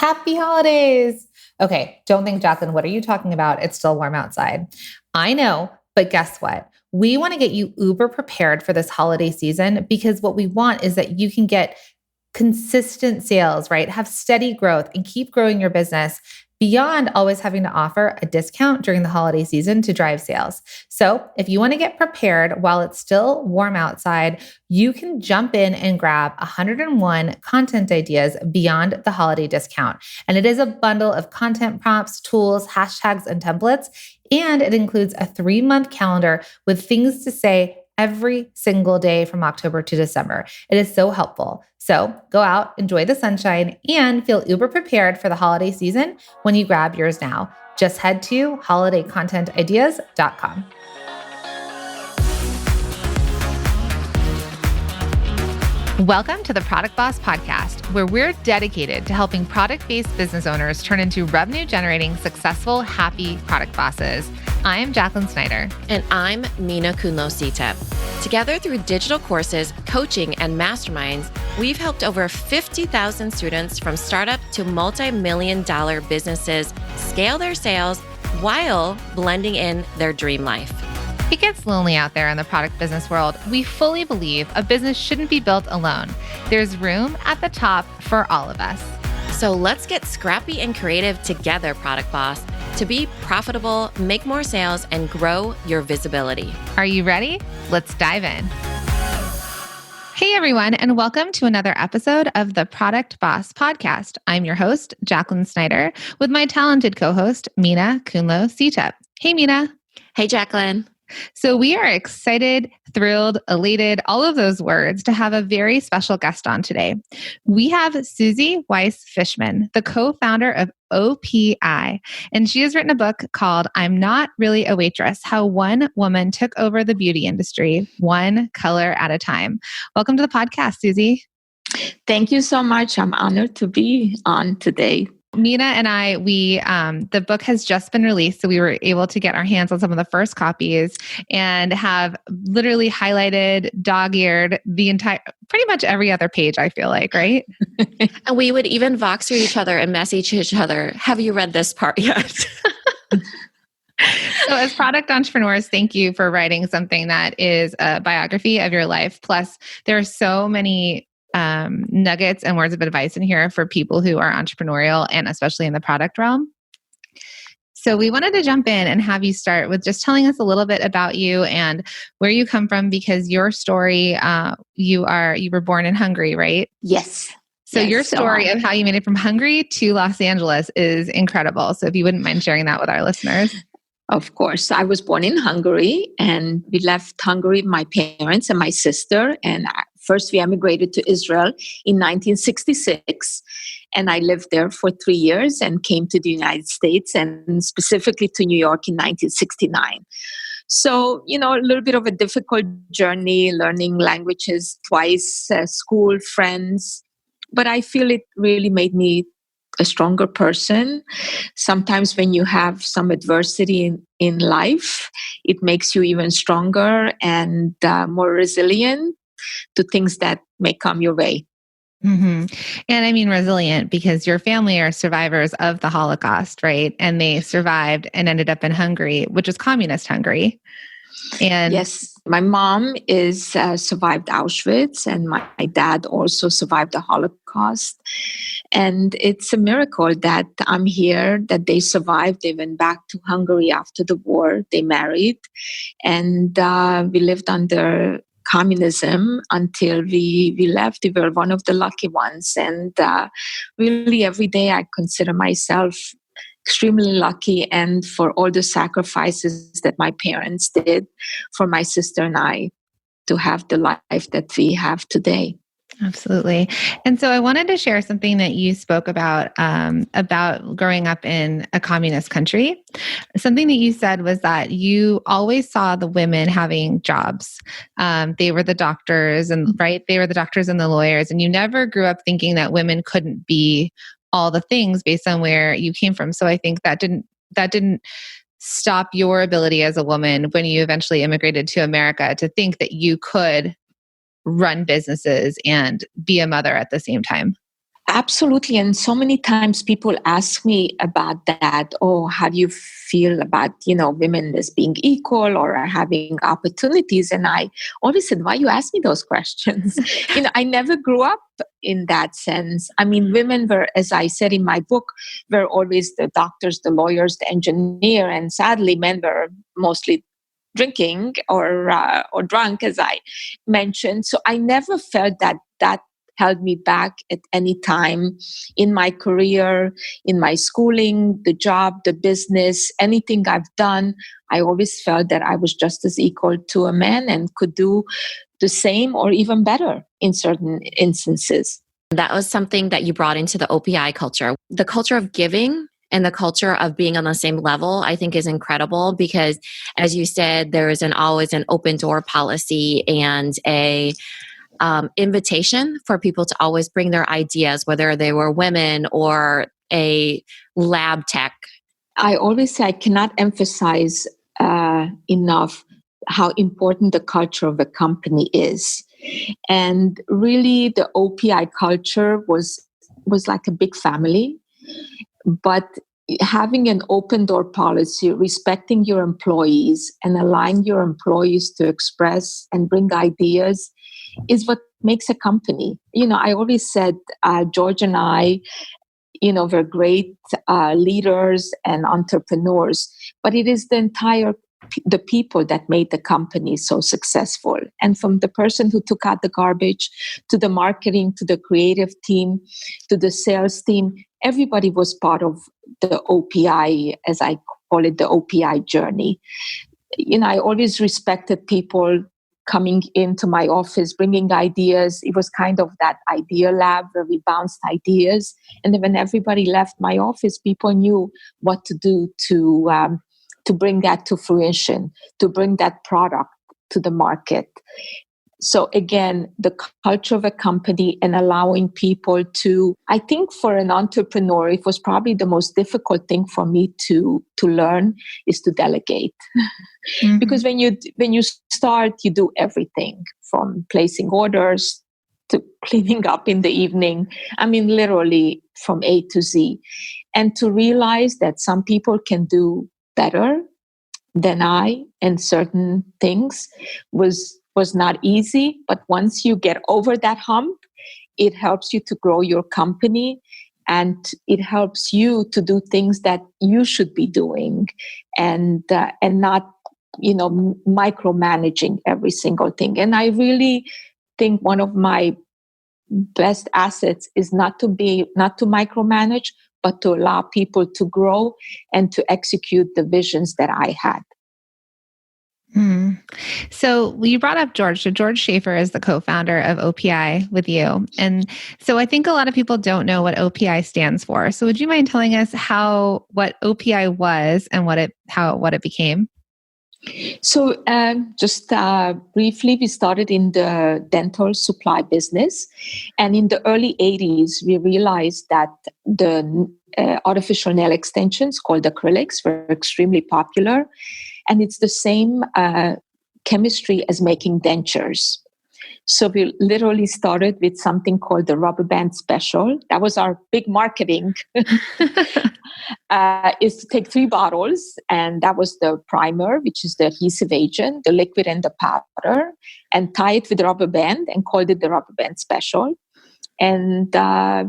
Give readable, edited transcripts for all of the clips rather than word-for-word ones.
Happy holidays. Okay, don't think, Jacqueline, what are you talking about? It's still warm outside. I know, but guess what? We want to get you uber prepared for this holiday season because what we want is that you can get consistent sales, right? Have steady growth and keep growing your business beyond always having to offer a discount during the holiday season to drive sales. So if you want to get prepared while it's still warm outside, you can jump in and grab 101 content ideas beyond the holiday discount. And it is a bundle of content prompts, tools, hashtags, and templates. And it includes a 3-month calendar with things to say every single day from October to December. It is so helpful. So go out, enjoy the sunshine, and feel uber prepared for the holiday season when you grab yours now. Just head to holidaycontentideas.com. Welcome to the Product Boss Podcast, where we're dedicated to helping product-based business owners turn into revenue-generating, successful, happy product bosses. I'm Jacqueline Snyder. And I'm Mina Kunlo-Sitep. Together through digital courses, coaching, and masterminds, we've helped over 50,000 students from startup to multi-million-dollar businesses scale their sales while blending in their dream life. It gets lonely out there in the product business world. We fully believe a business shouldn't be built alone. There's room at the top for all of us. So let's get scrappy and creative together, Product Boss, to be profitable, make more sales, and grow your visibility. Are you ready? Let's dive in. Hey everyone, and welcome to another episode of the Product Boss Podcast. I'm your host, Jacqueline Snyder, with my talented co-host, Mina Kunlo-Sitep. Hey Mina. Hey Jacqueline. So we are excited, thrilled, elated, all of those words to have a very special guest on today. We have Suzi Weiss-Fischmann, the co-founder of OPI, and she has written a book called I'm Not Really a Waitress, How One Woman Took Over the Beauty Industry, One Color at a Time. Welcome to the podcast, Suzi. Thank you so much. I'm honored to be on today. Mina and I, the book has just been released, so we were able to get our hands on some of the first copies and have literally highlighted, dog-eared pretty much every other page, I feel like, right? And we would even Voxer each other and message each other. Have you read this part yet? So as product entrepreneurs, thank you for writing something that is a biography of your life. Plus, there are so many nuggets and words of advice in here for people who are entrepreneurial and especially in the product realm. So we wanted to jump in and have you start with just telling us a little bit about you and where you come from, because your story, you were born in Hungary, right? Yes. So your story of how you made it from Hungary to Los Angeles is incredible. So if you wouldn't mind sharing that with our listeners. Of course. I was born in Hungary, and we left Hungary, my parents and my sister. And first we emigrated to Israel in 1966. And I lived there for 3 years and came to the United States, and specifically to New York in 1969. So, a little bit of a difficult journey, learning languages twice, school, friends. But I feel it really made me a stronger person. Sometimes when you have some adversity in life, it makes you even stronger and more resilient to things that may come your way. Mm-hmm. And I mean resilient because your family are survivors of the Holocaust, right? And they survived and ended up in Hungary, which is communist Hungary. And yes, my mom is survived Auschwitz, and my dad also survived the Holocaust. And it's a miracle that I'm here, that they survived. They went back to Hungary after the war. They married, and we lived under communism until we left. We were one of the lucky ones. And really every day I consider myself extremely lucky, and for all the sacrifices that my parents did for my sister and I to have the life that we have today. Absolutely. And so I wanted to share something that you spoke about growing up in a communist country. Something that you said was that you always saw the women having jobs. They were the doctors right? They were the doctors and the lawyers. And you never grew up thinking that women couldn't be all the things based on where you came from. So I think that didn't stop your ability as a woman when you eventually immigrated to America to think that you could run businesses and be a mother at the same time. Absolutely. And so many times people ask me about that. Oh, how do you feel about, women as being equal or having opportunities? And I always said, why you ask me those questions? I never grew up in that sense. I mean, women were, as I said in my book, were always the doctors, the lawyers, the engineer. And sadly, men were mostly drinking or drunk, as I mentioned. So I never felt that held me back at any time in my career, in my schooling, the job, the business, anything I've done. I always felt that I was just as equal to a man and could do the same or even better in certain instances. That was something that you brought into the OPI culture. The culture of giving and the culture of being on the same level, I think, is incredible because, as you said, there is always an open door policy and a invitation for people to always bring their ideas, whether they were women or a lab tech. I always say I cannot emphasize enough how important the culture of a company is. And really, the OPI culture was like a big family. But having an open door policy, respecting your employees and allowing your employees to express and bring ideas is what makes a company. I always said George and I, we're great leaders and entrepreneurs, but it is the people that made the company so successful. And from the person who took out the garbage to the marketing, to the creative team, to the sales team, everybody was part of the OPI, as I call it, the OPI journey. I always respected people coming into my office, bringing ideas. It was kind of that idea lab where we bounced ideas. And then when everybody left my office, people knew what to do to bring that to fruition, to bring that product to the market. So again, the culture of a company and allowing people to, I think for an entrepreneur, it was probably the most difficult thing for me to learn is to delegate. Mm-hmm. Because when you start, you do everything from placing orders to cleaning up in the evening. I mean, literally from A to Z. And to realize that some people can do better than I in certain things was not easy. But once you get over that hump, it helps you to grow your company and it helps you to do things that you should be doing and not, micromanaging every single thing. And I really think one of my best assets is not to micromanage, but to allow people to grow and to execute the visions that I had. So you brought up George. So George Schaefer is the co-founder of OPI with you. And so I think a lot of people don't know what OPI stands for. So would you mind telling us what OPI was and what it became? So just briefly, we started in the dental supply business. And in the early 80s, we realized that the artificial nail extensions called acrylics were extremely popular. And it's the same chemistry as making dentures. So we literally started with something called the rubber band special. That was our big marketing. Is to take 3 bottles, and that was the primer, which is the adhesive agent, the liquid and the powder, and tie it with the rubber band and called it the rubber band special. And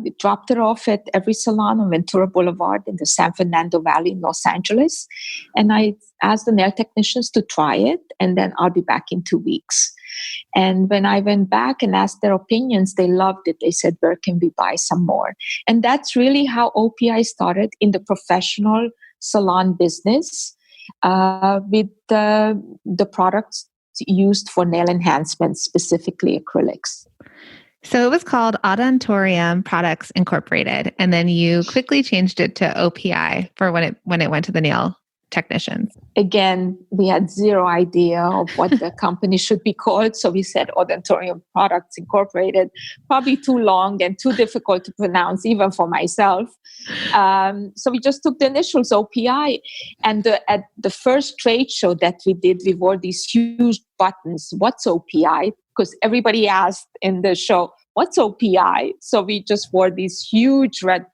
we dropped it off at every salon on Ventura Boulevard in the San Fernando Valley in Los Angeles. And I asked the nail technicians to try it, and then I'll be back in 2 weeks. And when I went back and asked their opinions, they loved it. They said, where can we buy some more? And that's really how OPI started in the professional salon business with the products used for nail enhancement, specifically acrylics. So it was called Odontorium Products Incorporated, and then you quickly changed it to OPI for when it went to the nail technicians. Again, we had zero idea of what the company should be called, so we said Odontorium Products Incorporated. Probably too long and too difficult to pronounce, even for myself. So we just took the initials OPI, and at the first trade show that we did, we wore these huge buttons. What's OPI? Because everybody asked in the show, what's OPI? So we just wore these huge red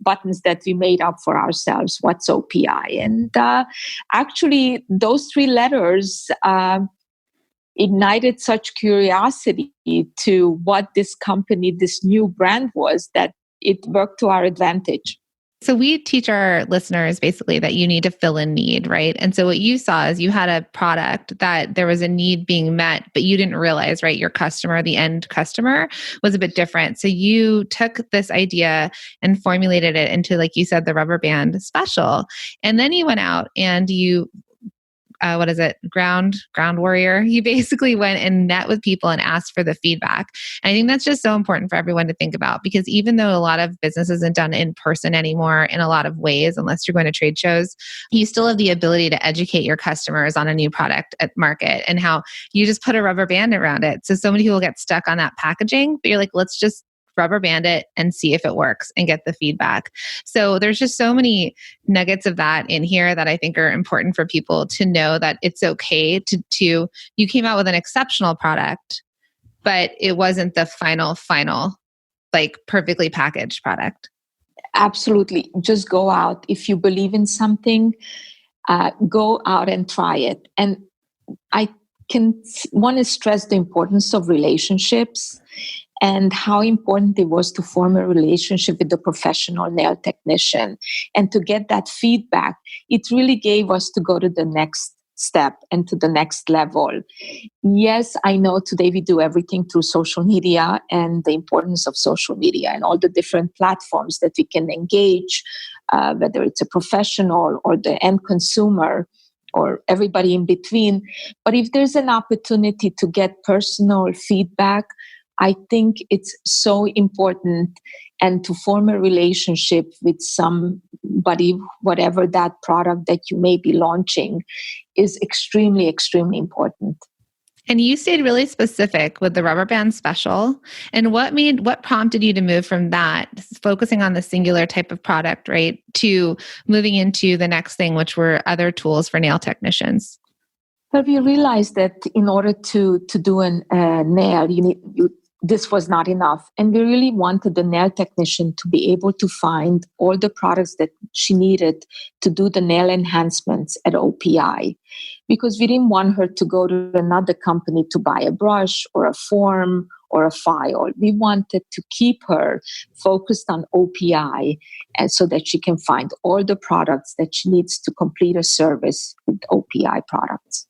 buttons that we made up for ourselves. What's OPI? And actually, those three letters ignited such curiosity to what this company, this new brand was, that it worked to our advantage. So we teach our listeners basically that you need to fill in need, right? And so what you saw is you had a product that there was a need being met, but you didn't realize, right? Your customer, the end customer, was a bit different. So you took this idea and formulated it into, like you said, the rubber band special. And then you went out and you ground warrior. You basically went and met with people and asked for the feedback. And I think that's just so important for everyone to think about, because even though a lot of business isn't done in person anymore in a lot of ways, unless you're going to trade shows, you still have the ability to educate your customers on a new product at market and how you just put a rubber band around it. So many people get stuck on that packaging, but you're like, let's just rubber band it and see if it works and get the feedback. So there's just so many nuggets of that in here that I think are important for people to know, that it's okay to you came out with an exceptional product, but it wasn't the final, like perfectly packaged product. Absolutely. Just go out. If you believe in something, go out and try it. And I want to stress the importance of relationships and how important it was to form a relationship with the professional nail technician and to get that feedback. It really gave us to go to the next step and to the next level. Yes, I know today we do everything through social media, and the importance of social media and all the different platforms that we can engage, whether it's a professional or the end consumer or everybody in between. But if there's an opportunity to get personal feedback, I think it's so important, and to form a relationship with somebody, whatever that product that you may be launching, is extremely, extremely important. And you stayed really specific with the rubber band special. And what prompted you to move from that, focusing on the singular type of product, right, to moving into the next thing, which were other tools for nail technicians? Well, we realized that in order to do a nail, this was not enough. And we really wanted the nail technician to be able to find all the products that she needed to do the nail enhancements at OPI, because we didn't want her to go to another company to buy a brush or a form or a file. We wanted to keep her focused on OPI, and so that she can find all the products that she needs to complete a service with OPI products.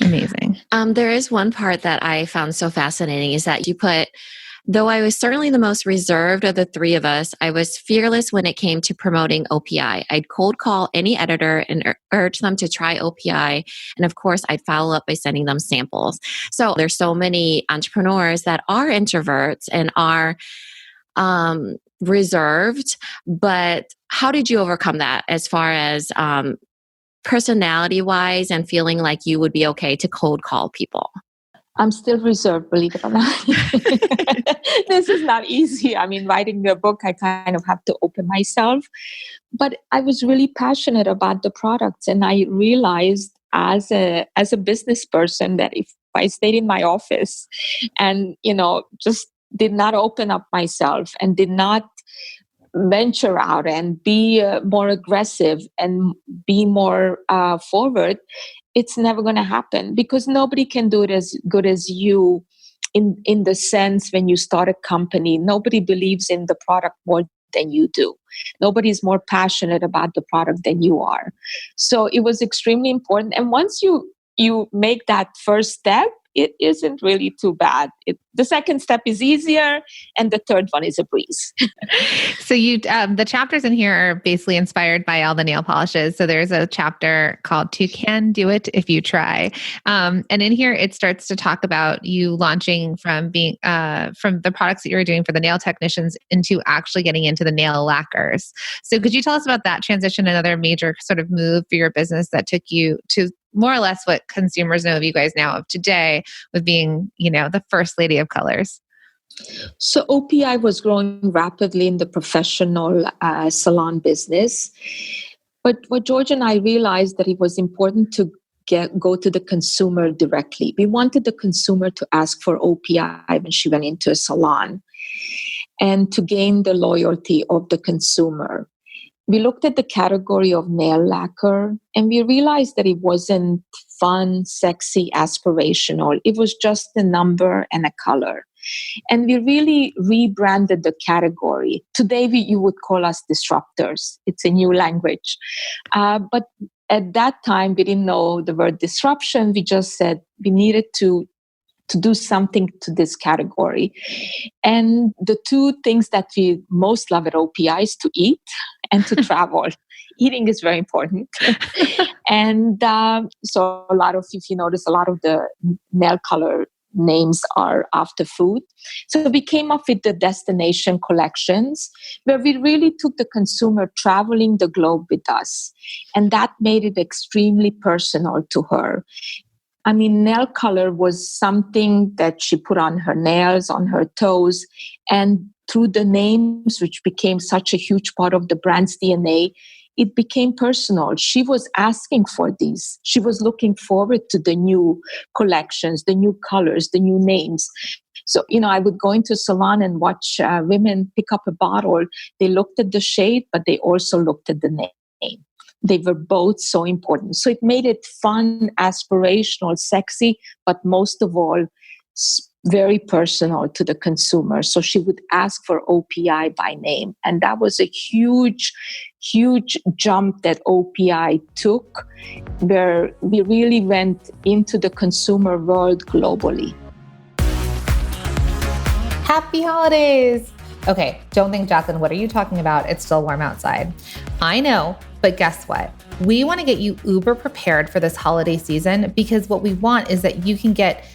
Amazing. There is one part that I found so fascinating, is that you put, though I was certainly the most reserved of the three of us, I was fearless when it came to promoting OPI. I'd cold call any editor and urge them to try OPI. And of course, I'd follow up by sending them samples. So there's so many entrepreneurs that are introverts and are reserved. But how did you overcome that as far as personality-wise and feeling like you would be okay to cold call people? I'm still reserved, believe it or not. This is not easy. I mean, writing a book, I kind of have to open myself. But I was really passionate about the products. And I realized as a business person that if I stayed in my office and, just did not open up myself and did not venture out and be more aggressive and be more forward, it's never going to happen, because nobody can do it as good as you. In the sense, when you start a company, nobody believes in the product more than you do. Nobody's more passionate about the product than you are. So it was extremely important. And once you make that first step, it isn't really too bad. The second step is easier, and the third one is a breeze. So the chapters in here are basically inspired by all the nail polishes. So there's a chapter called "You Can Do It If You Try," and in here it starts to talk about you launching from being from the products that you were doing for the nail technicians into actually getting into the nail lacquers. So could you tell us about that transition, another major sort of move for your business that took you to more or less what consumers know of you guys now of today, with being, the first lady of colors? So OPI was growing rapidly in the professional salon business. But what George and I realized that it was important to go to the consumer directly. We wanted the consumer to ask for OPI when she went into a salon and to gain the loyalty of the consumer. We looked at the category of nail lacquer and we realized that it wasn't fun, sexy, aspirational. It was just a number and a color. And we really rebranded the category. Today, you would call us disruptors. It's a new language. But at that time, we didn't know the word disruption. We just said we needed to do something to this category. And the two things that we most love at OPI is to eat and to travel. Eating is very important. And so if you notice, a lot of the nail color names are after food. So we came up with the destination collections where we really took the consumer traveling the globe with us. And that made it extremely personal to her. I mean, nail color was something that she put on her nails, on her toes, and through the names, which became such a huge part of the brand's DNA, it became personal. She was asking for these. She was looking forward to the new collections, the new colors, the new names. So, I would go into a salon and watch women pick up a bottle. They looked at the shade, but they also looked at the name. They were both so important. So it made it fun, aspirational, sexy, but most of all, very personal to the consumer. So she would ask for OPI by name. And that was a huge, huge jump that OPI took, where we really went into the consumer world globally. Happy holidays! Okay, don't think, Jacqueline, what are you talking about? It's still warm outside. I know, but guess what? We want to get you uber prepared for this holiday season because what we want is that you can get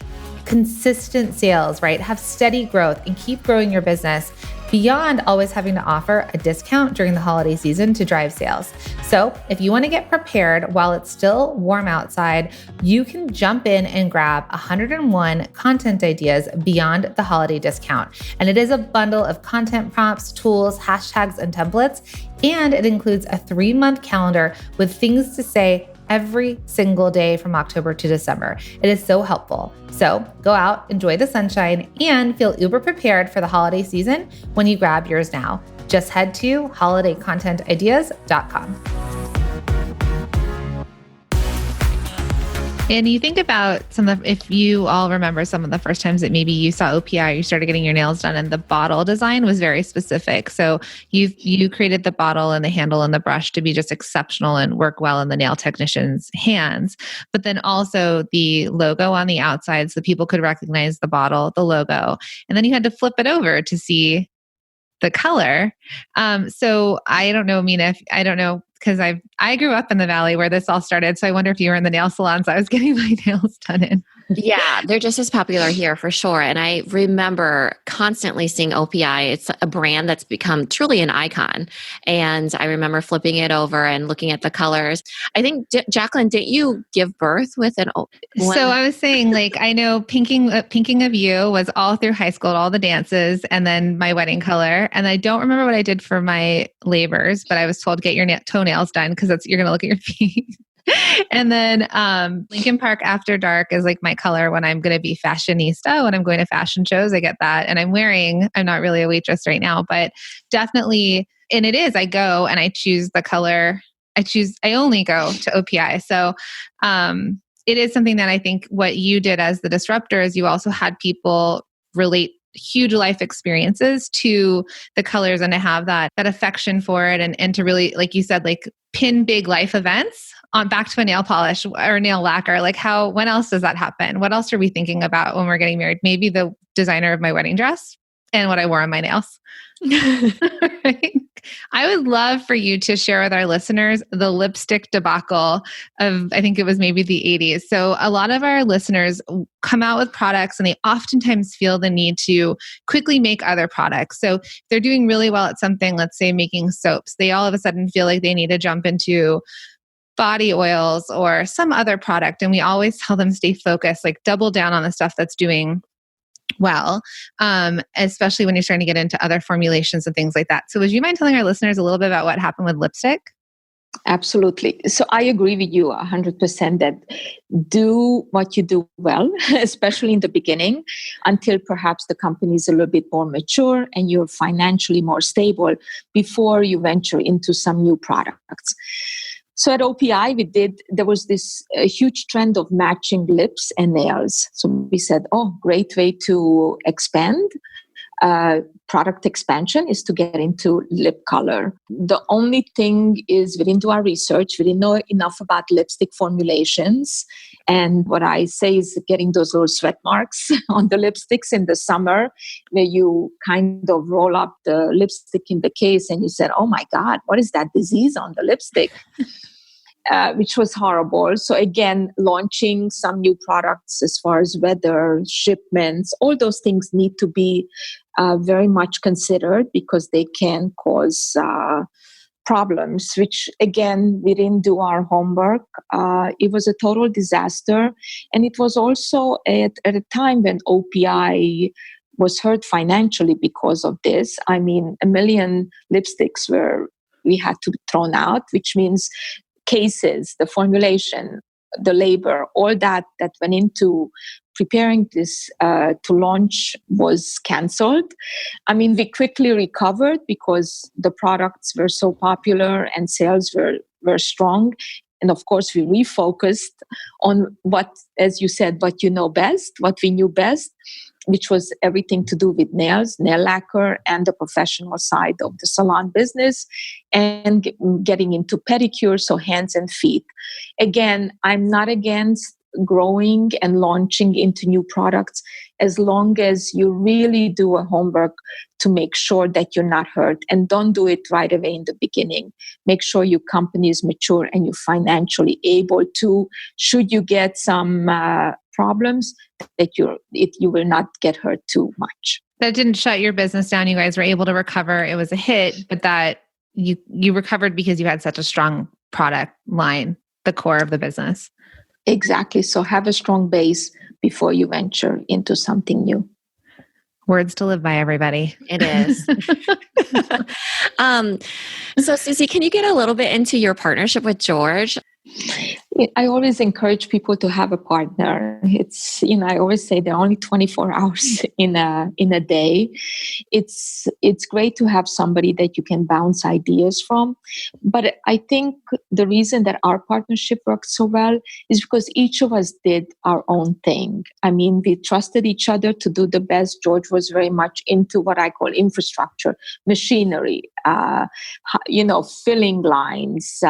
consistent sales, right? Have steady growth and keep growing your business beyond always having to offer a discount during the holiday season to drive sales. So if you want to get prepared while it's still warm outside, you can jump in and grab 101 content ideas beyond the holiday discount. And it is a bundle of content prompts, tools, hashtags, and templates. And it includes a 3-month calendar with things to say every single day from October to December. It is so helpful. So go out, enjoy the sunshine, and feel uber prepared for the holiday season when you grab yours now. Just head to holidaycontentideas.com. And you think about if you all remember some of the first times that maybe you saw OPI, you started getting your nails done, and the bottle design was very specific. So you created the bottle and the handle and the brush to be just exceptional and work well in the nail technician's hands. But then also the logo on the outside so people could recognize the bottle, the logo. And then you had to flip it over to see the color. So I don't know, Mina, I don't know, because I grew up in the Valley where this all started. So I wonder if you were in the nail salons I was getting my nails done in. Yeah, they're just as popular here for sure. And I remember constantly seeing OPI. It's a brand that's become truly an icon. And I remember flipping it over and looking at the colors. I think, Jacqueline, didn't you give birth with an one? So I was saying, I know Pinking of You was all through high school, all the dances, and then my wedding color. And I don't remember what I did for my labors, but I was told, get your toenails done because you're going to look at your feet. And then Lincoln Park After Dark is my color when I'm going to be fashionista, when I'm going to fashion shows, I get that. And I'm not really a waitress right now, but definitely, and it is, I go and I choose the color. I only go to OPI. So it is something that I think what you did as the disruptor is you also had people relate huge life experiences to the colors and to have that affection for it and to really, like you said, pin big life events on back to a nail polish or nail lacquer. When else does that happen? What else are we thinking about when we're getting married? Maybe the designer of my wedding dress and what I wore on my nails. Right? I would love for you to share with our listeners the lipstick debacle of, I think it was maybe the 80s. So a lot of our listeners come out with products and they oftentimes feel the need to quickly make other products. So if they're doing really well at something, let's say making soaps, they all of a sudden feel like they need to jump into body oils or some other product. And we always tell them stay focused, double down on the stuff that's doing well, especially when you're starting to get into other formulations and things like that. So would you mind telling our listeners a little bit about what happened with lipstick? Absolutely. So I agree with you 100% that do what you do well, especially in the beginning, until perhaps the company is a little bit more mature and you're financially more stable before you venture into some new products. So at OPI, there was this huge trend of matching lips and nails. So we said, oh, great way to expand. Product expansion is to get into lip color. The only thing is we didn't do our research. We didn't know enough about lipstick formulations. And what I say is getting those little sweat marks on the lipsticks in the summer where you kind of roll up the lipstick in the case and you said, oh my God, what is that disease on the lipstick? Which was horrible. So again, launching some new products as far as weather, shipments, all those things need to be very much considered because they can cause problems, which again, we didn't do our homework. It was a total disaster. And it was also at a time when OPI was hurt financially because of this. I mean, 1 million lipsticks we had to be thrown out, which means cases, the formulation, the labor, all that went into preparing this to launch was canceled. I mean, we quickly recovered because the products were so popular and sales were strong. And of course, we refocused on what, as you said, what you know best, what we knew best, which was everything to do with nails, nail lacquer, and the professional side of the salon business, and getting into pedicure, so hands and feet. Again, I'm not against growing and launching into new products as long as you really do a homework to make sure that you're not hurt, and don't do it right away in the beginning. Make sure your company is mature and you're financially able to, should you get some problems, that you will not get hurt too much. That didn't shut your business down. You guys were able to recover. It was a hit, but that you recovered because you had such a strong product line, the core of the business. Exactly. So have a strong base before you venture into something new. Words to live by, everybody. It is. So Suzi, can you get a little bit into your partnership with George? I always encourage people to have a partner. It's, I always say there are only 24 hours in a day. It's great to have somebody that you can bounce ideas from. But I think the reason that our partnership worked so well is because each of us did our own thing. I mean, we trusted each other to do the best. George was very much into what I call infrastructure, machinery, filling lines,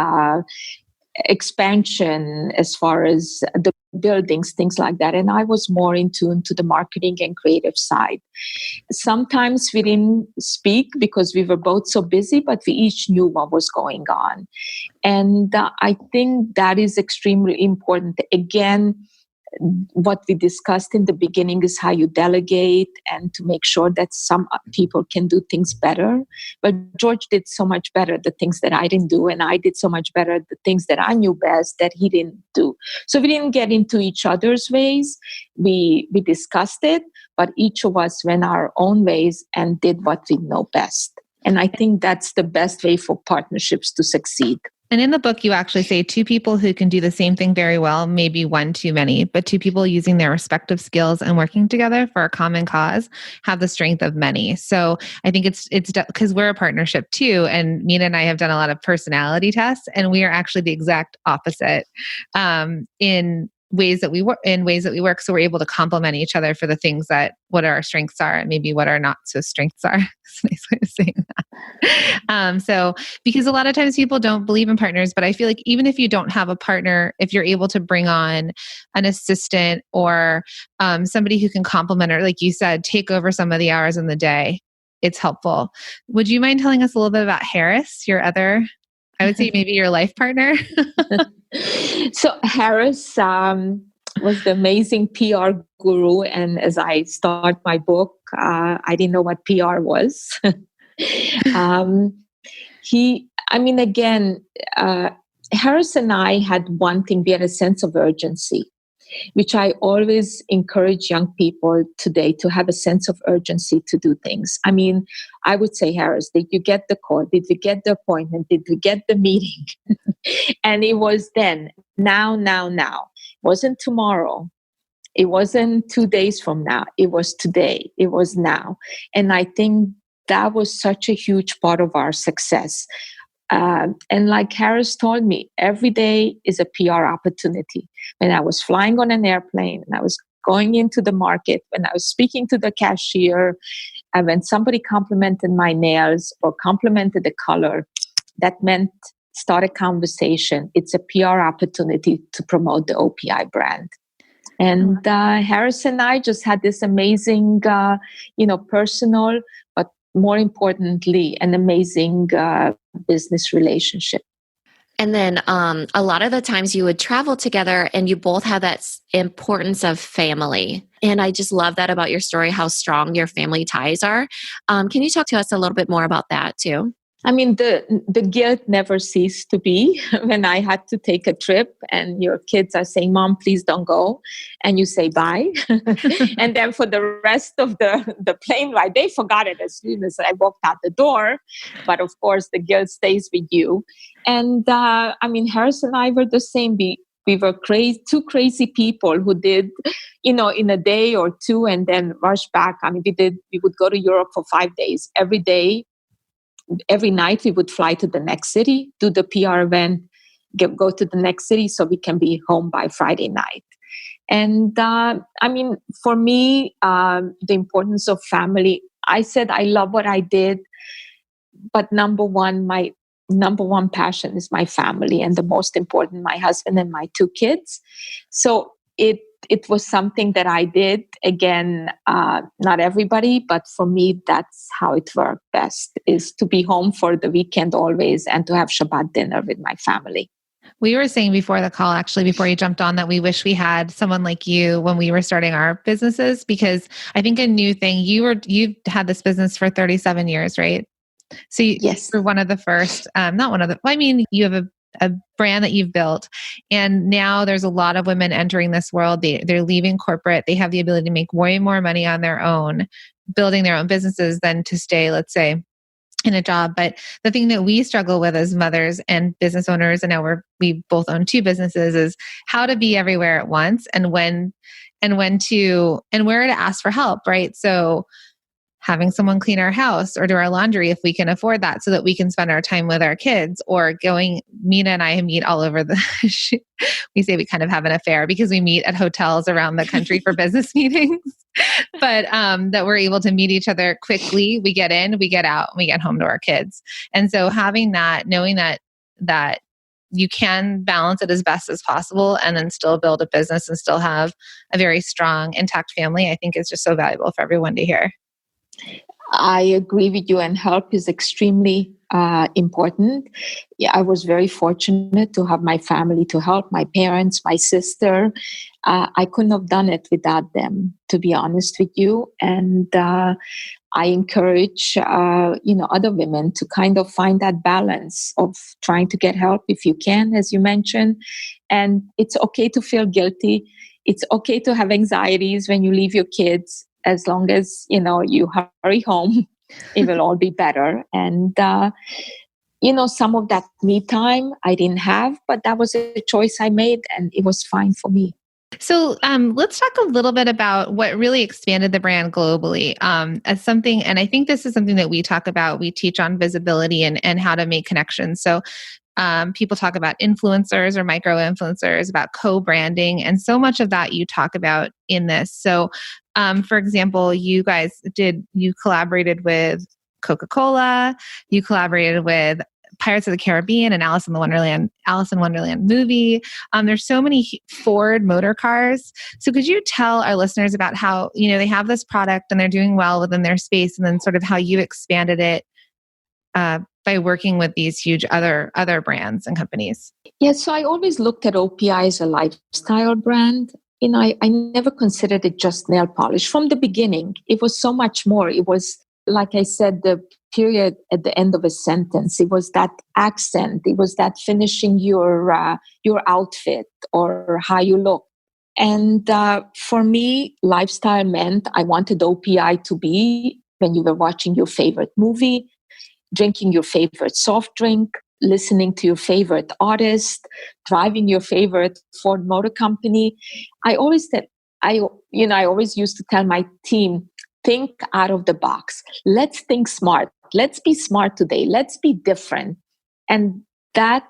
expansion as far as the buildings, things like that. And I was more into the marketing and creative side. Sometimes we didn't speak because we were both so busy, but we each knew what was going on. And I think that is extremely important. Again, what we discussed in the beginning is how you delegate and to make sure that some people can do things better. But George did so much better the things that I didn't do, and I did so much better the things that I knew best that he didn't do. So we didn't get into each other's ways. We discussed it, but each of us went our own ways and did what we know best. And I think that's the best way for partnerships to succeed. And in the book, you actually say two people who can do the same thing very well, maybe one too many, but two people using their respective skills and working together for a common cause have the strength of many. So I think it's because we're a partnership too. And Mina and I have done a lot of personality tests, and we are actually the exact opposite in ways that we work. So we're able to complement each other for the things that what our strengths are and maybe what our not so strengths are. That's a nice way of saying that. So because a lot of times people don't believe in partners, but I feel like even if you don't have a partner, if you're able to bring on an assistant or somebody who can complement, or like you said, take over some of the hours in the day, it's helpful. Would you mind telling us a little bit about Harris, your other, I would say maybe your life partner? So Harris was the amazing PR guru. And as I start my book, I didn't know what PR was. Harris and I had one thing. We had a sense of urgency, which I always encourage young people today to have a sense of urgency to do things. I mean, I would say, Harris, did you get the call? Did we get the appointment? Did we get the meeting? And it was then, now. It wasn't tomorrow. It wasn't 2 days from now. It was today. It was now. And I think that was such a huge part of our success. And like Harris told me, every day is a PR opportunity. When I was flying on an airplane, when I was going into the market, when I was speaking to the cashier, and when somebody complimented my nails or complimented the color, that meant start a conversation. It's a PR opportunity to promote the OPI brand. And Harris and I just had this amazing, personal, but more importantly, an amazing business relationship. And then a lot of the times you would travel together and you both have that importance of family. And I just love that about your story, how strong your family ties are. Can you talk to us a little bit more about that too? I mean, the guilt never ceased to be when I had to take a trip and your kids are saying, Mom, please don't go. And you say bye. And then for the rest of the plane ride, they forgot it as soon as I walked out the door. But of course, the guilt stays with you. And Harris and I were the same. We were two crazy people who did, in a day or two and then rush back. I mean, we would go to Europe for 5 days every day. Every night we would fly to the next city, do the PR event, go to the next city so we can be home by Friday night. And for me, the importance of family, I said I love what I did, but my number one passion is my family, and the most important, my husband and my 2 kids. So it was something that I did. Again, not everybody, but for me, that's how it worked best, is to be home for the weekend always and to have Shabbat dinner with my family. We were saying before the call, actually, before you jumped on, that we wish we had someone like you when we were starting our businesses, because I think a new thing, you've had this business for 37 years, right? So yes, you're one of the first, you have a brand that you've built, and now there's a lot of women entering this world. They're leaving corporate. They have the ability to make way more money on their own, building their own businesses than to stay, let's say, in a job. But the thing that we struggle with as mothers and business owners, and now we both own 2 businesses, is how to be everywhere at once and where to ask for help, right? So having someone clean our house or do our laundry if we can afford that, so that we can spend our time with our kids, or Mina and I meet all over we say we kind of have an affair because we meet at hotels around the country for business meetings, but that we're able to meet each other quickly. We get in, we get out, we get home to our kids. And so having that, knowing that you can balance it as best as possible and then still build a business and still have a very strong, intact family, I think is just so valuable for everyone to hear. I agree with you, and help is extremely important. Yeah, I was very fortunate to have my family to help, my parents, my sister. I couldn't have done it without them, to be honest with you. And I encourage, other women to kind of find that balance of trying to get help if you can, as you mentioned. And it's okay to feel guilty. It's okay to have anxieties when you leave your kids. As long as, you hurry home, it will all be better. And, some of that me time I didn't have, but that was a choice I made and it was fine for me. So let's talk a little bit about what really expanded the brand globally as something, and I think this is something that we talk about. We teach on visibility and how to make connections. So people talk about influencers or micro-influencers, about co-branding, and so much of that you talk about in this. So for example, you collaborated with Coca-Cola, you collaborated with Pirates of the Caribbean and Alice in Wonderland movie. There's so many Ford motor cars. So could you tell our listeners about how, they have this product and they're doing well within their space, and then sort of how you expanded it by working with these huge other brands and companies? Yeah, so I always looked at OPI as a lifestyle brand. I never considered it just nail polish. From the beginning, it was so much more. It was, like I said, the period at the end of a sentence. It was that accent. It was that finishing your outfit or how you look. And for me, lifestyle meant I wanted OPI to be when you were watching your favorite movie, drinking your favorite soft drink, listening to your favorite artist, driving your favorite Ford Motor Company. I always said, I always used to tell my team, think out of the box. Let's think smart. Let's be smart today. Let's be different. And that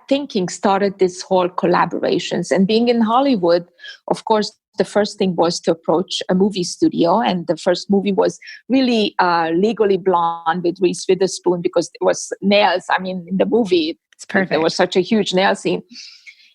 thinking started this whole collaborations. And being in Hollywood, of course, the first thing was to approach a movie studio. And the first movie was really Legally Blonde with Reese Witherspoon, because it was nails. I mean, in the movie, It's perfect. There was such a huge nail scene.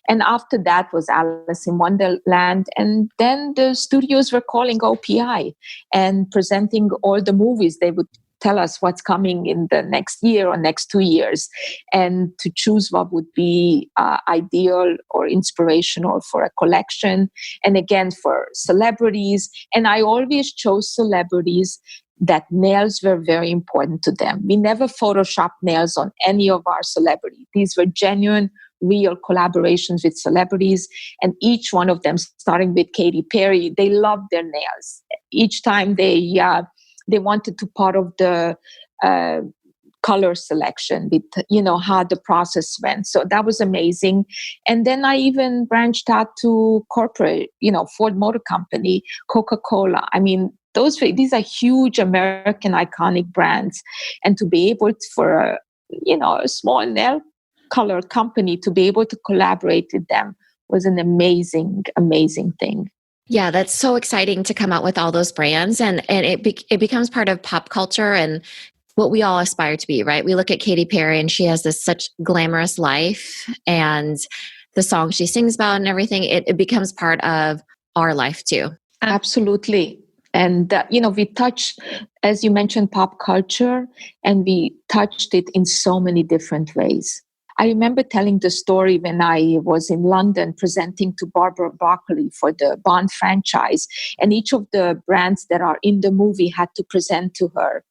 And after that was Alice in Wonderland. And then the studios were calling OPI and presenting all the movies. They would tell us what's coming in the next year or next 2 years, and to choose what would be ideal or inspirational for a collection. And again, for celebrities. And I always chose celebrities that nails were very important to them. We never photoshopped nails on any of our celebrities. These were genuine, real collaborations with celebrities. And each one of them, starting with Katy Perry, they loved their nails. Each time they wanted to part of the color selection with, how the process went. So that was amazing. And then I even branched out to corporate, Ford Motor Company, Coca-Cola. I mean, these are huge American iconic brands. And to be able to, for a small nail color company to be able to collaborate with them was an amazing, amazing thing. Yeah, that's so exciting to come out with all those brands, and it becomes part of pop culture and what we all aspire to be, right? We look at Katy Perry and she has this such glamorous life, and the song she sings about and everything, it becomes part of our life too. Absolutely. And, we touched, as you mentioned, pop culture, and we touched it in so many different ways. I remember telling the story when I was in London presenting to Barbara Broccoli for the Bond franchise, and each of the brands that are in the movie had to present to her.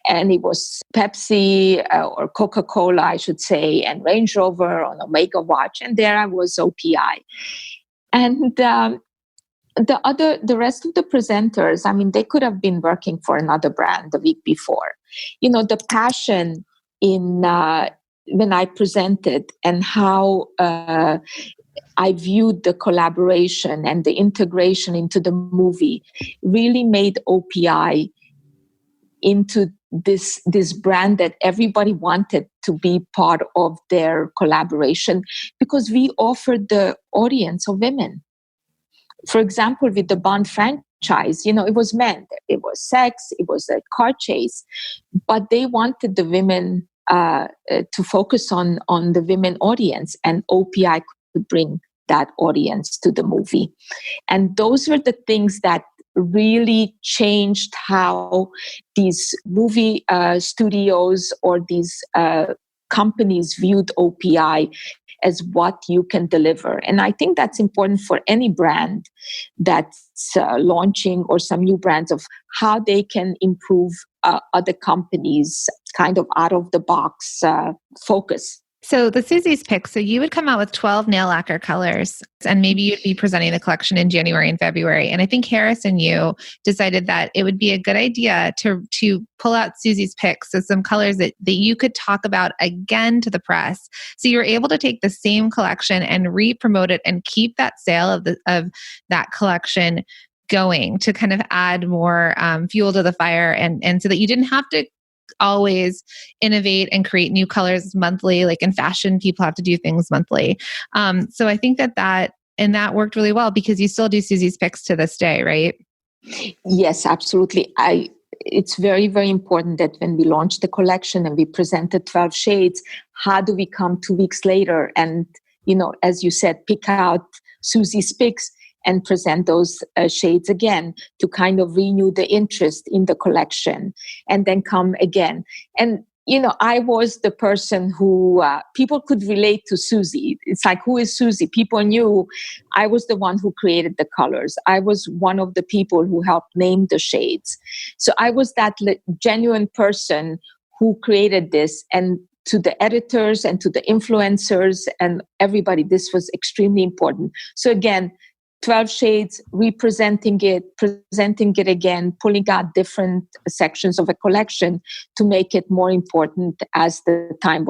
And it was Pepsi or Coca-Cola, I should say, and Range Rover on Omega watch. And there I was, OPI. And the rest of the presenters, I mean, they could have been working for another brand the week before. The passion in when I presented and how I viewed the collaboration and the integration into the movie really made OPI into this brand that everybody wanted to be part of their collaboration, because we offered the audience of women. For example, with the Bond franchise, it was men, it was sex, it was a car chase, but they wanted the women to focus on the women audience, and OPI could bring that audience to the movie. And those were the things that really changed how these movie studios or these companies viewed OPI as what you can deliver. And I think that's important for any brand that's launching, or some new brands, of how they can improve other companies' kind of out of the box focus. So the Suzi's picks, so you would come out with 12 nail lacquer colors, and maybe you'd be presenting the collection in January and February. And I think Harris and you decided that it would be a good idea to pull out Suzi's picks, so some colors that you could talk about again to the press. So you're able to take the same collection and re-promote it and keep that sale of that collection going, to kind of add more fuel to the fire, and so that you didn't have to always innovate and create new colors monthly. Like in fashion, people have to do things monthly. So I think that worked really well, because you still do Suzi's picks to this day, right? Yes, absolutely. It's very, very important that when we launched the collection and we presented 12 shades, how do we come 2 weeks later and, as you said, pick out Suzi's picks and present those shades again to kind of renew the interest in the collection, and then come again. And, I was the person who people could relate to Suzi. It's like, who is Suzi? People knew I was the one who created the colors. I was one of the people who helped name the shades. So I was that genuine person who created this. And to the editors and to the influencers and everybody, this was extremely important. So again, 12 shades, representing it, presenting it again, pulling out different sections of a collection to make it more important as the time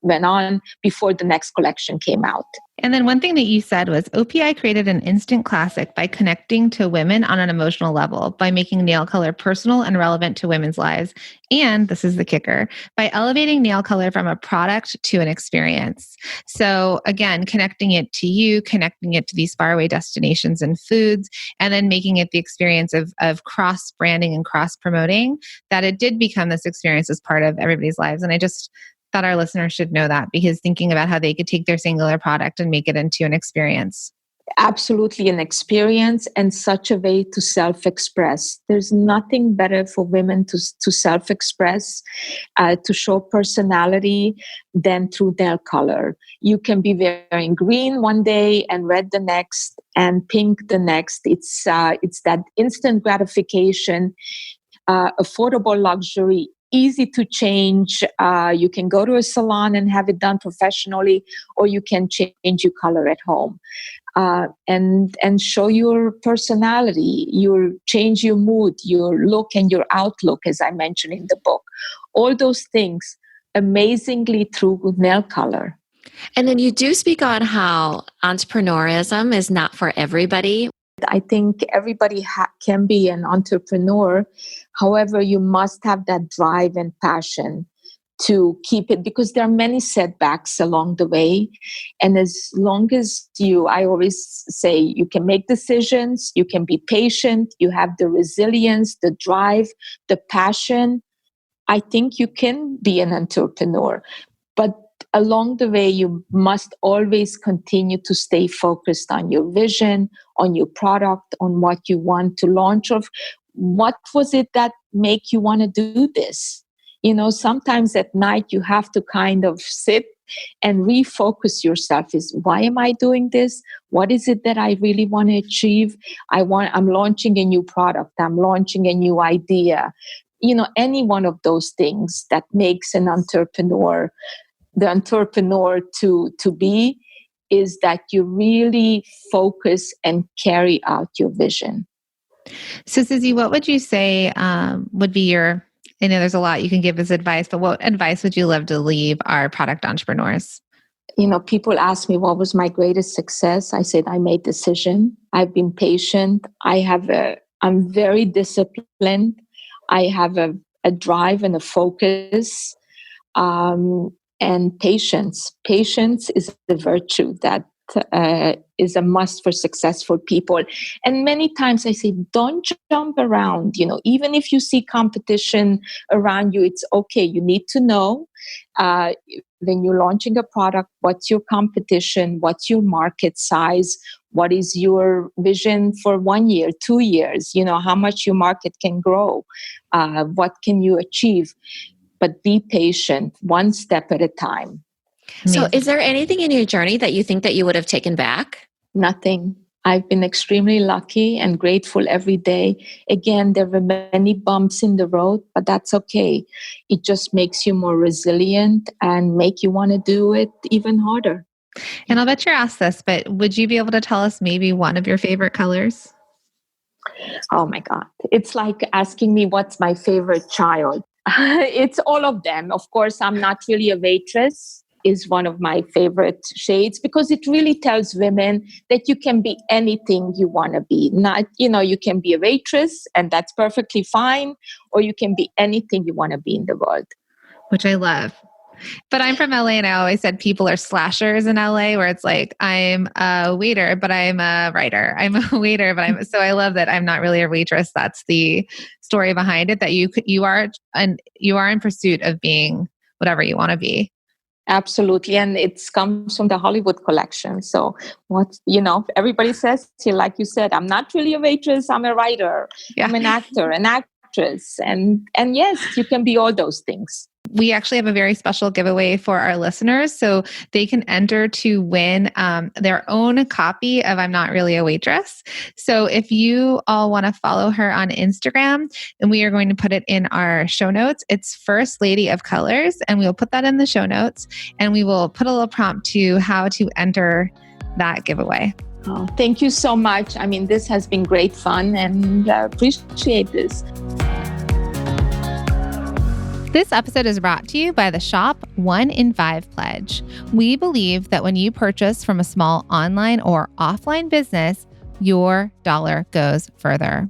went on before the next collection came out. And then one thing that you said was OPI created an instant classic by connecting to women on an emotional level, by making nail color personal and relevant to women's lives. And this is the kicker, by elevating nail color from a product to an experience. So again, connecting it to you, connecting it to these faraway destinations and foods, and then making it the experience of cross-branding and cross-promoting, that it did become this experience as part of everybody's lives. And I just thought our listeners should know that, because thinking about how they could take their singular product and make it into an experience. Absolutely an experience, and such a way to self-express. There's nothing better for women to self-express, to show personality than through nail color. You can be wearing green one day and red the next and pink the next. It's that instant gratification, affordable luxury, easy to change. You can go to a salon and have it done professionally, or you can change your color at home. And show your personality, change your mood, your look and your outlook, as I mentioned in the book. All those things amazingly through nail color. And then you do speak on how entrepreneurism is not for everybody. I think everybody can be an entrepreneur. However, you must have that drive and passion to keep it, because there are many setbacks along the way. And as long as I always say, you can make decisions, you can be patient, you have the resilience, the drive, the passion, I think you can be an entrepreneur. But along the way, you must always continue to stay focused on your vision, on your product, on what you want to launch. Of what was it that make you want to do this? Sometimes at night you have to kind of sit and refocus yourself. Why am I doing this? What is it that I really want to achieve? I'm launching a new product. I'm launching a new idea. Any one of those things that makes an entrepreneur the entrepreneur to be, is that you really focus and carry out your vision. So Suzi, what would you say would be I know there's a lot you can give as advice, but what advice would you love to leave our product entrepreneurs? People ask me what was my greatest success. I said, I made decision. I've been patient. I'm very disciplined. I have a drive and a focus, and patience. Patience is the virtue that is a must for successful people. And many times I say, don't jump around. Even if you see competition around you, it's okay. You need to know when you're launching a product, what's your competition, what's your market size, what is your vision for 1 year, 2 years, how much your market can grow, what can you achieve. But be patient, one step at a time. So is there anything in your journey that you think that you would have taken back? Nothing. I've been extremely lucky and grateful every day. Again, there were many bumps in the road, but that's okay. It just makes you more resilient and make you want to do it even harder. And I'll bet you're asked this, but would you be able to tell us maybe one of your favorite colors? Oh my God. It's like asking me what's my favorite child. It's all of them. Of course, I'm not really a waitress. Is one of my favorite shades, because it really tells women that you can be anything you want to be. Not, you can be a waitress and that's perfectly fine, or you can be anything you want to be in the world. Which I love. But I'm from LA, and I always said people are slashers in LA, where it's like, I'm a waiter, but I'm a writer. I'm a waiter, but so I love that I'm not really a waitress. That's the story behind it, that you are in pursuit of being whatever you want to be. Absolutely. And it comes from the Hollywood collection. So everybody says, like you said, I'm not really a waitress. I'm a writer. Yeah. I'm an actor, an actress. And yes, you can be all those things. We actually have a very special giveaway for our listeners, so they can enter to win their own copy of I'm Not Really a Waitress. So if you all want to follow her on Instagram, and we are going to put it in our show notes, it's First Lady of Colors, and we'll put that in the show notes, and we will put a little prompt to how to enter that giveaway. Oh, thank you so much. I mean, this has been great fun and appreciate this. This episode is brought to you by the Shop 1 in 5 Pledge. We believe that when you purchase from a small online or offline business, your dollar goes further.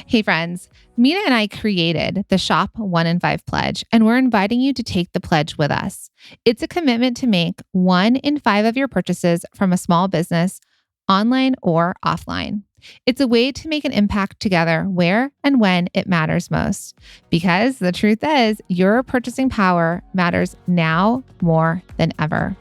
Hey friends, Mina and I created the Shop 1 in 5 Pledge, and we're inviting you to take the pledge with us. It's a commitment to make 1 in 5 of your purchases from a small business, online or offline. It's a way to make an impact together where and when it matters most. Because the truth is, your purchasing power matters now more than ever.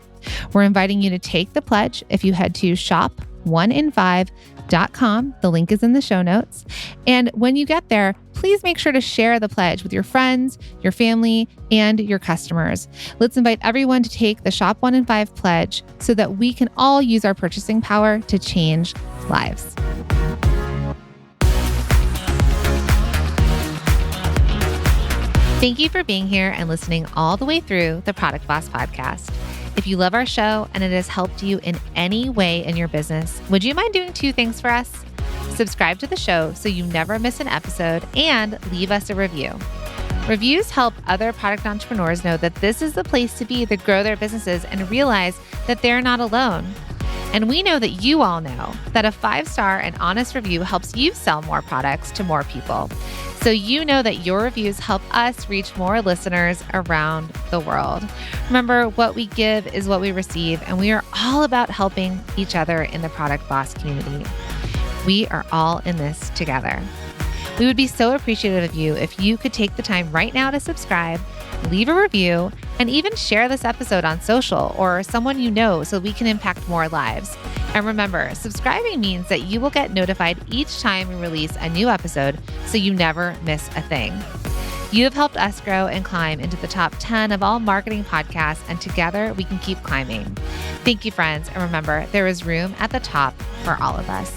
We're inviting you to take the pledge if you head to shop1in5.com. The link is in the show notes. And when you get there, please make sure to share the pledge with your friends, your family, and your customers. Let's invite everyone to take the Shop 1 in 5 pledge so that we can all use our purchasing power to change lives. Thank you for being here and listening all the way through the Product Boss podcast. If you love our show and it has helped you in any way in your business, would you mind doing 2 things for us? Subscribe to the show so you never miss an episode and leave us a review. Reviews help other product entrepreneurs know that this is the place to be to grow their businesses and realize that they're not alone. And we know that you all know that a 5-star and honest review helps you sell more products to more people. So you know that your reviews help us reach more listeners around the world. Remember, what we give is what we receive, and we are all about helping each other in the Product Boss community. We are all in this together. We would be so appreciative of you if you could take the time right now to subscribe, leave a review, and even share this episode on social or someone you know so we can impact more lives. And remember, subscribing means that you will get notified each time we release a new episode so you never miss a thing. You have helped us grow and climb into the top 10 of all marketing podcasts, and together we can keep climbing. Thank you, friends. And remember, there is room at the top for all of us.